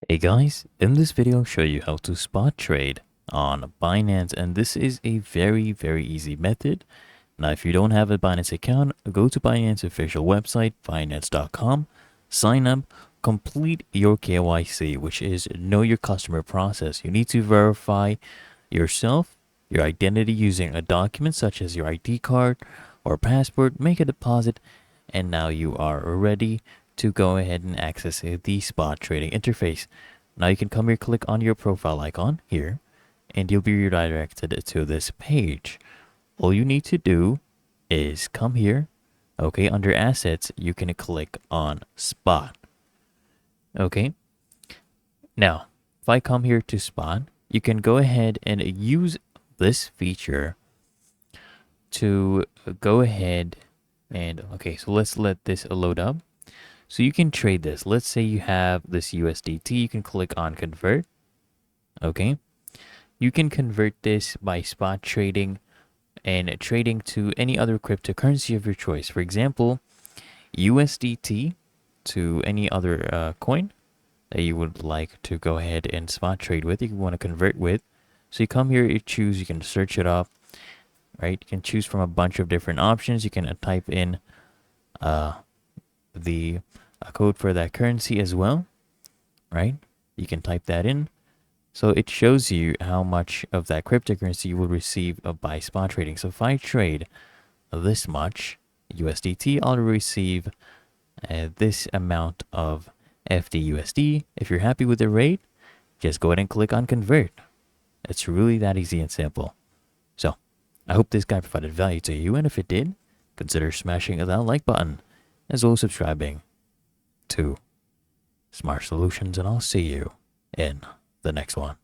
Hey guys, in this video I'll show you how to spot trade on Binance, and this is a very easy method. Now if you don't have a Binance account, go to Binance official website, binance.com, sign up, complete your KYC, which is know your customer process. You need to verify yourself, your identity using a document such as your ID card or passport, make a deposit, and now you are ready to go ahead and access the spot trading interface. Now you can come here, click on your profile icon here, and you'll be redirected to this page. All you need to do is come here. Okay, under assets, you can click on spot. Okay, now if I come here to spot, you can go ahead and use this feature to go ahead and okay, so let's let this load up. So you can trade this. Let's say you have this USDT, you can click on convert. Okay, you can convert this by spot trading and trading to any other cryptocurrency of your choice. For example, USDT to any other coin that you would like to go ahead and spot trade with, you want to convert with. So you come here, you choose, you can search it up, right? You can choose from a bunch of different options. You can type in the code for that currency as well, right? You can type that in. So it shows you how much of that cryptocurrency you will receive by spot trading. So if I trade this much USDT, I'll receive this amount of FDUSD. If you're happy with the rate, just go ahead and click on convert. It's really that easy and simple. So I hope this guide provided value to you, and if it did, consider smashing that like button as well as subscribing to Smart Solutions, and I'll see you in the next one.